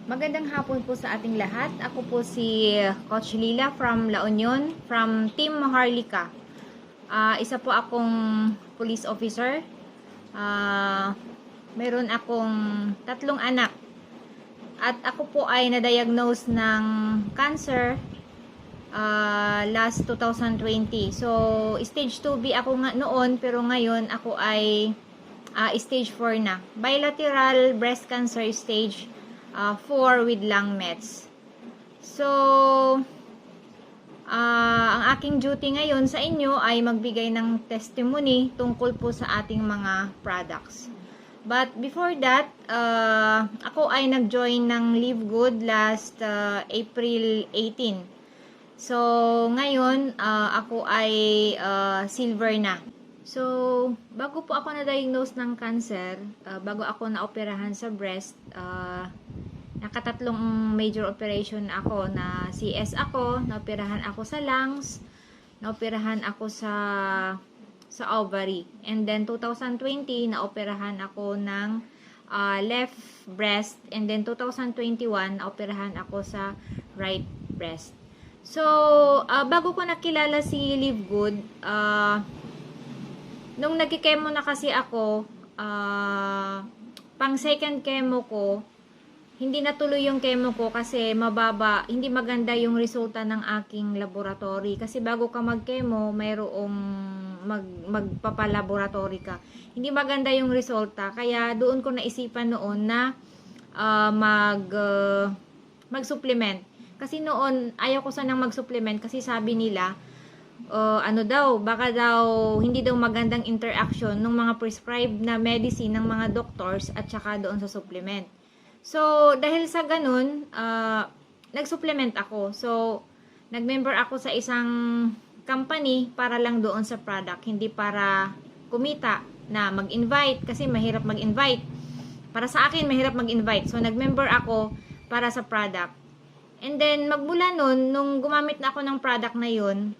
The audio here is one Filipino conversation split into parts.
Magandang hapon po sa ating lahat. Ako po si Coach Lila from La Union, from Team Maharlika. Isa po akong police officer. Meron akong 3 anak. At ako po ay na-diagnose ng cancer last 2020. So, stage 2B ako noon, pero ngayon ako ay stage 4 na. Bilateral breast cancer stage 4 with lung mets. So, ang aking duty ngayon sa inyo ay magbigay ng testimony tungkol po sa ating mga products. But before that, ako ay nag-join ng Live Good last April 18. So, ngayon, ako ay silver na. So, bago po ako na-diagnose ng cancer, bago ako na-operahan sa breast, nakatatlong major operation ako. Na CS ako, na-operahan ako sa lungs, na-operahan ako sa ovary. And then 2020, na-operahan ako ng left breast. And then 2021, na-operahan ako sa right breast. So, bago ko nakilala si Live Good, nung nagki-chemo na kasi ako, pang second chemo ko, hindi natuloy yung chemo ko kasi mababa, hindi maganda yung resulta ng aking laboratory. Kasi bago ka mag-chemo, mayroong magpapalaboratory ka. Hindi maganda yung resulta. Kaya doon ko naisipan noon na mag-supplement. Kasi noon, ayaw ko sanang mag-supplement kasi sabi nila, baka daw hindi daw magandang interaction ng mga prescribed na medicine ng mga doctors at saka doon sa supplement. So, dahil sa ganun, nag-supplement ako. So, nag-member ako sa isang company para lang doon sa product, hindi para kumita na mag-invite kasi mahirap mag-invite. Para sa akin, mahirap mag-invite. So, nag-member ako para sa product. And then, magmula nun, nung gumamit na ako ng product na yun,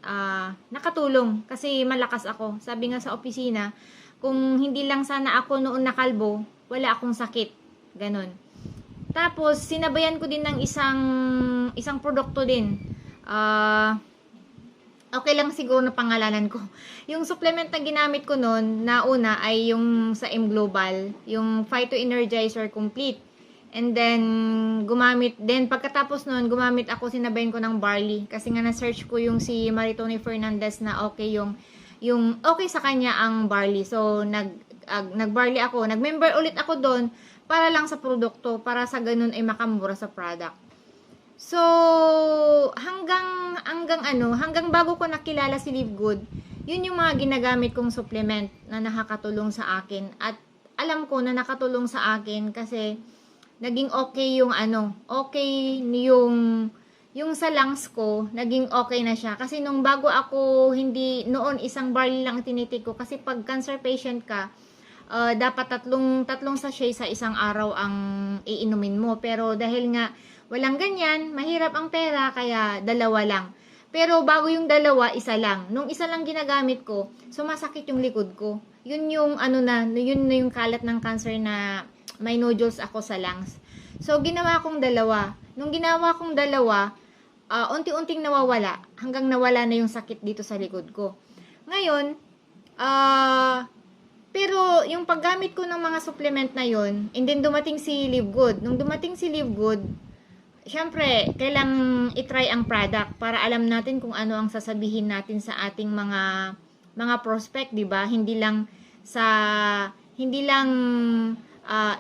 nakatulong kasi malakas ako. Sabi nga sa opisina, kung hindi lang sana ako noon nakalbo, wala akong sakit. Ganon. Tapos, sinabayan ko din ng isang produkto din. Okay lang siguro na pangalanan ko. Yung supplement na ginamit ko noon, na una ay yung sa M Global, yung Phyto Energizer Complete. And then, pagkatapos nun, gumamit ako, sinabayan ko ng barley. Kasi nga na-search ko yung si Maritone Fernandez na okay yung okay sa kanya ang barley. So, nag-barley ako. Nag-member ulit ako doon para lang sa produkto, para sa ganun ay makamura sa product. So, hanggang bago ko nakilala si Live Good, yun yung mga ginagamit kong supplement na nakakatulong sa akin. At alam ko na nakatulong sa akin kasi naging okay yung sa lungs ko, naging okay na siya. Kasi nung bago ako, noon isang barley lang tinitik ko. Kasi pag cancer patient ka, dapat tatlong sachet sa isang araw ang iinumin mo. Pero dahil nga walang ganyan, mahirap ang pera, kaya 2 lang. Pero bago yung 2, 1 lang. Nung 1 lang ginagamit ko, sumasakit yung likod ko. Yun yung yun na yung kalat ng cancer na may nodules ako sa lungs. So, ginawa kong 2. Nung ginawa kong 2, unti-unting nawawala. Hanggang nawala na yung sakit dito sa likod ko. Ngayon, pero yung paggamit ko ng mga supplement na yon, and then dumating si Live Good. Nung dumating si Live Good, syempre, kailangang itry ang product para alam natin kung ano ang sasabihin natin sa ating mga prospect, 'di ba? Hindi lang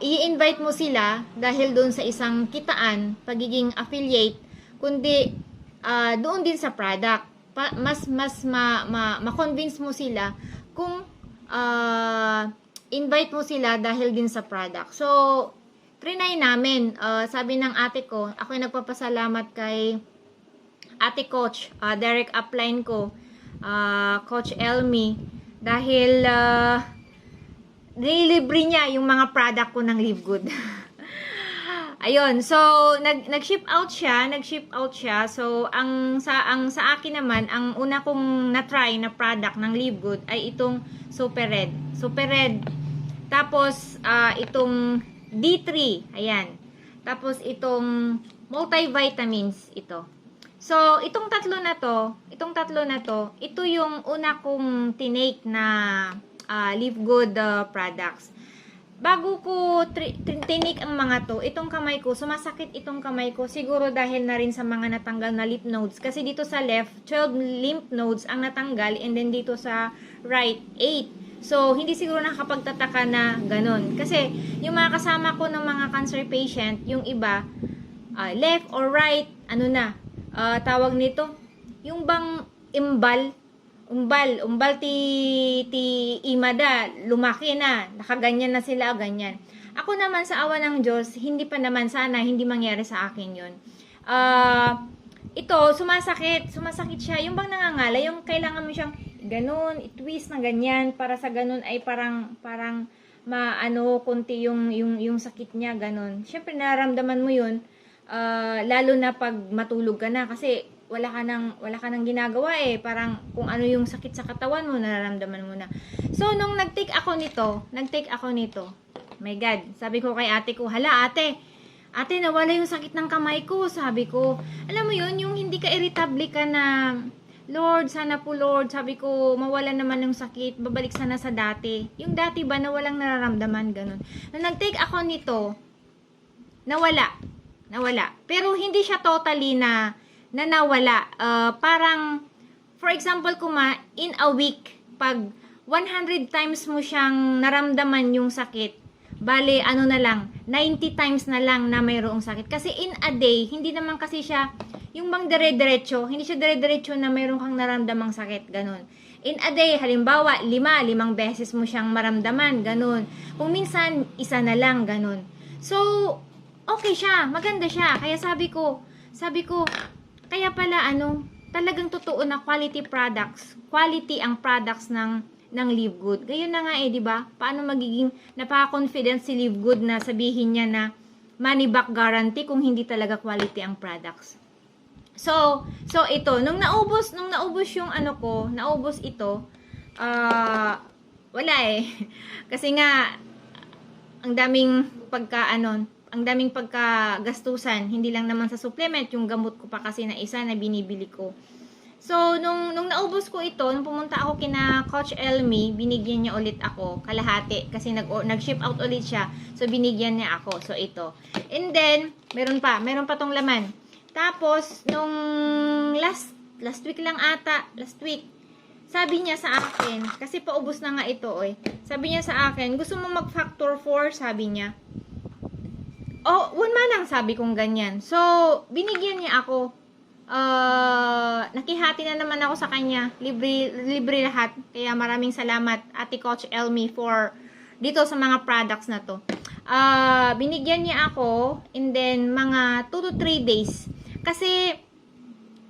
i-invite mo sila dahil doon sa isang kitaan, pagiging affiliate, kundi doon din sa product. Mas ma-convince mo sila kung invite mo sila dahil din sa product. So, trinay namin. Sabi ng ate ko, ako ay nagpapasalamat kay ate coach, direct upline ko, Coach Elmi, dahil nilibre niya yung mga product ko ng Live Good. Ayun, so nag-ship out siya. So sa akin naman, ang una kong na-try na product ng Live Good ay itong Super Red. Tapos itong D3, ayan. Tapos itong multivitamins ito. So, itong tatlo na to, ito yung una kong tinake na Live Good products. Bago ko tinake ang mga to, itong kamay ko, sumasakit itong kamay ko, siguro dahil na rin sa mga natanggal na lymph nodes. Kasi dito sa left, 12 lymph nodes ang natanggal, and then dito sa right, 8. So, hindi siguro nakakapagtataka na ganun. Kasi, yung mga kasama ko ng mga cancer patient, yung iba, left or right, tawag nito, yung bang umbal ti imada, lumaki na, nakaganyan na sila, ganyan. Ako naman sa awa ng Diyos, hindi pa naman, sana hindi mangyari sa akin yun. Ito, sumasakit siya, yung bang nangangala, yung kailangan mo siyang ganun, i-twist na ganyan, para sa ganun ay parang konti yung sakit niya, ganun. Siyempre, nararamdaman mo yun, lalo na pag matulog ka na, kasi wala ka nang ginagawa parang kung ano yung sakit sa katawan mo, nararamdaman mo na. So, nung nag-take ako nito, my God, sabi ko kay ate ko, hala ate, nawala yung sakit ng kamay ko, sabi ko. Alam mo yun, yung hindi ka irritable ka na, Lord, sana po Lord, sabi ko, mawala naman yung sakit, babalik sana sa dati. Yung dati ba na walang nararamdaman, ganun. Nung nag-take ako nito, nawala. Pero hindi siya totally na nawala. Parang, for example, in a week, pag 100 times mo siyang naramdaman yung sakit, bale, 90 times na lang na mayroong sakit. Kasi in a day, hindi naman kasi siya, yung bang dire-diretso, hindi siya dire-diretso na mayroong kang naramdamang sakit, ganun. In a day, halimbawa, 5 beses mo siyang maramdaman, ganun. Kung minsan, 1 na lang, ganun. So, okay siya, maganda siya. Kaya sabi ko, kaya pala talagang totoo na quality ang products ng Live Good. Gayon na nga di ba? Paano magiging napaka-confident si Live Good na sabihin niya na money back guarantee kung hindi talaga quality ang products. So ito, nung naubos yung naubos ito, wala Kasi nga ang daming pagkagastusan, hindi lang naman sa supplement, yung gamot ko pa kasi na isa na binibili ko. So, nung naubos ko ito, nung pumunta ako kina Coach Elmi, binigyan niya ulit ako, kalahati, kasi nag-ship out ulit siya. So, binigyan niya ako. So, ito. And then, meron pa tong laman. Tapos, nung last week lang ata, sabi niya sa akin, kasi paubos na nga ito, sabi niya sa akin, gusto mo mag-factor 4, sabi niya. Oh, 1 manang, sabi kong ganyan. So, binigyan niya ako. Nakihati na naman ako sa kanya. Libre lahat. Kaya maraming salamat, Ate Coach Elmi, for dito sa mga products na to. Binigyan niya ako, and then mga 2 to 3 days. Kasi,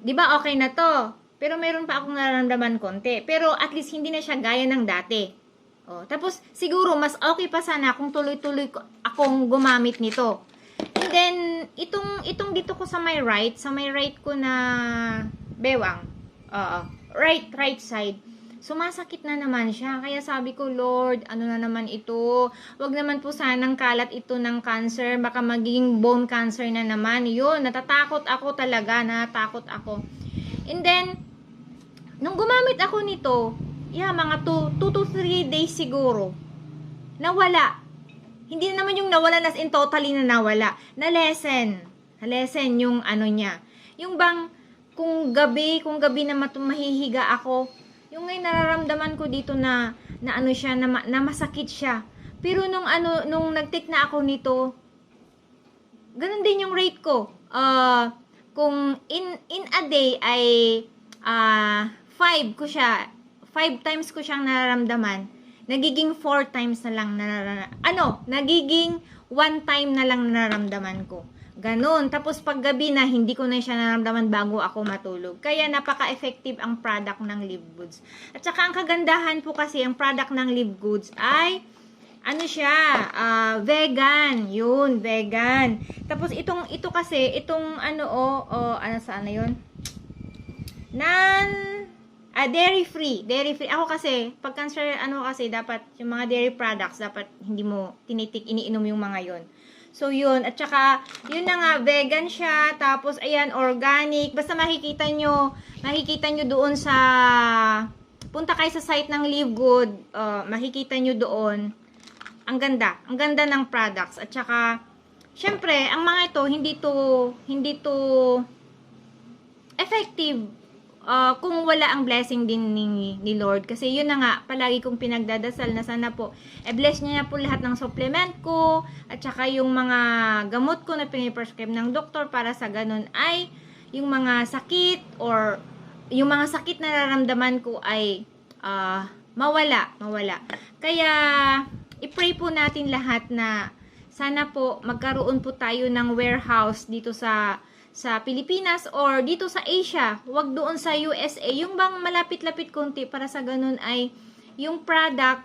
di ba okay na to? Pero meron pa akong nararamdaman konti. Pero at least hindi na siya gaya ng dati. Tapos, siguro, mas okay pa sana kung tuloy-tuloy akong gumamit nito. And then, itong dito ko sa my right ko na bewang, right side, sumasakit na naman siya. Kaya sabi ko, Lord, ano na naman ito? Wag naman po sanang kalat ito ng cancer. Baka magiging bone cancer na naman. Yun, natatakot ako talaga. And then, nung gumamit ako nito, mga 2 to 3 days siguro, nawala. Hindi naman yung nawala as in totally na nawala. Na-lessen yung niya. Yung bang, kung gabi na mahihiga ako, yung ngay nararamdaman ko dito na masakit siya. Pero nung nag-take na ako nito, ganun din yung rate ko. Kung in a day ay 5 times ko siyang nararamdaman, nagiging 4 times na lang nagiging 1 time na lang nararamdaman ko. Ganon. Tapos pag gabi na, hindi ko na siya nararamdaman bago ako matulog. Kaya napaka-effective ang product ng Live Goods. At saka ang kagandahan po kasi, ang product ng Live Goods ay, vegan. Yun, vegan. Tapos ito kasi, saan na yun? Dairy free. Ako kasi, pag cancer, dapat, yung mga dairy products, dapat hindi mo iniinom yung mga yon. So, yun. At saka, yun na nga, vegan siya. Tapos, ayan, organic. Basta makikita nyo doon sa, punta kayo sa site ng Live Good. Makikita nyo doon. Ang ganda. Ang ganda ng products. At saka, syempre, ang mga ito, hindi to effective kung wala ang blessing din ni Lord. Kasi yun na nga, palagi kong pinagdadasal na sana po, bless niya na po lahat ng supplement ko, at saka yung mga gamot ko na piniprescribe ng doktor para sa ganun ay yung mga sakit or yung mga sakit na nararamdaman ko ay mawala. Kaya, i-pray po natin lahat na sana po magkaroon po tayo ng warehouse dito sa Pilipinas or dito sa Asia, wag doon sa USA, yung bang malapit-lapit konti para sa ganun ay yung product,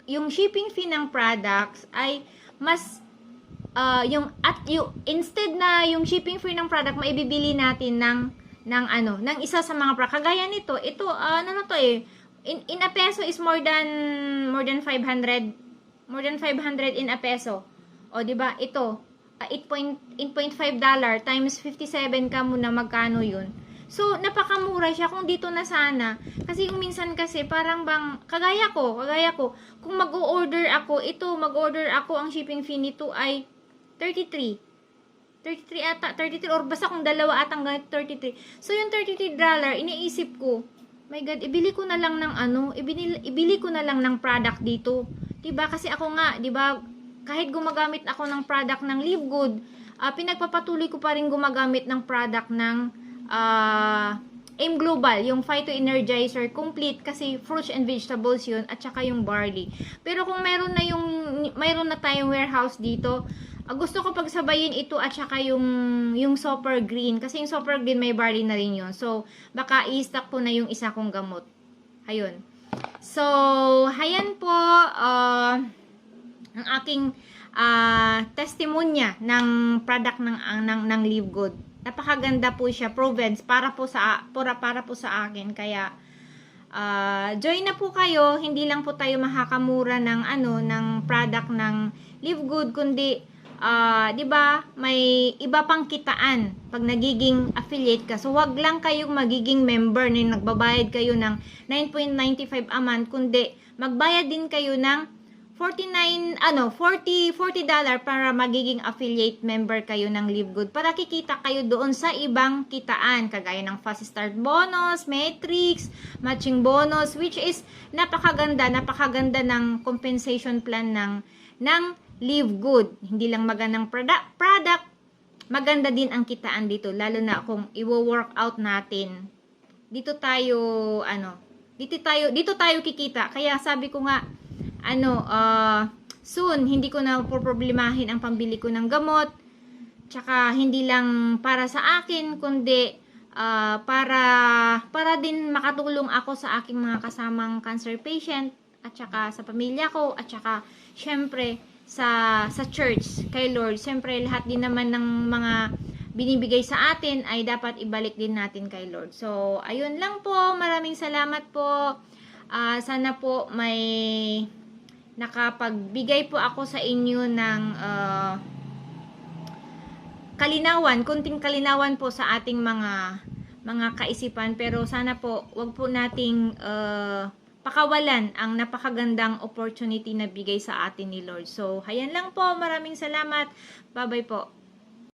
yung shipping fee ng products ay mas instead na yung shipping fee ng product maibibili natin ng isa sa mga product. Kagaya nito, in a peso is more than 500 in a peso. O di ba? Ito $8.5 times 57 ka muna, magkano yun? So, napakamura siya kung dito na sana. Kasi yung minsan kasi, parang bang, kagaya ko, kung mag-order ako, ang shipping fee nito ay 33 ata, 33, or basta kung dalawa atang ganito, 33. So, yung $33, iniisip ko, my God, ibili ko na lang ng product dito. Diba? Kasi ako nga, diba, kahit gumagamit ako ng product ng Live Good, pinagpapatuloy ko pa rin gumagamit ng product ng AIM Global, yung Phyto Energizer Complete, kasi fruits and vegetables yun, at saka yung barley. Pero kung mayroon na tayong warehouse dito, gusto ko pagsabayin ito at saka yung Super Green, kasi yung Super Green may barley na rin yun. So, baka i-stock ko na yung isa kong gamot. Ayun. So, hayan po, ang aking testimonya ng product ng Live Good. Napakaganda po siya, Provence, para po sa akin. Kaya join na po kayo, hindi lang po tayo makakamura ng product ng Live Good, kundi 'di ba, may iba pang kitaan pag nagiging affiliate ka. So wag lang kayong magiging member na nagbabayad kayo ng $9.95 a month, kundi magbayad din kayo ng $40 para magiging affiliate member kayo ng Live Good, para kikita kayo doon sa ibang kitaan, kagaya ng fast start bonus, matrix, matching bonus, which is napakaganda ng compensation plan ng Live Good. Hindi lang magandang product, maganda din ang kitaan dito, lalo na kung i-workout natin. Dito tayo kikita. Kaya sabi ko nga, soon, hindi ko na problemahin ang pambili ko ng gamot. Tsaka, hindi lang para sa akin, kundi para din makatulong ako sa aking mga kasamang cancer patient, at saka sa pamilya ko, at saka, syempre, sa church, kay Lord. Syempre, lahat din naman ng mga binibigay sa atin ay dapat ibalik din natin kay Lord. So, ayun lang po. Maraming salamat po. Sana po may nakapagbigay po ako sa inyo ng konting kalinawan po sa ating mga kaisipan. Pero sana po, wag po nating pakawalan ang napakagandang opportunity na bigay sa atin ni Lord. So, hayan lang po. Maraming salamat. Bye-bye po.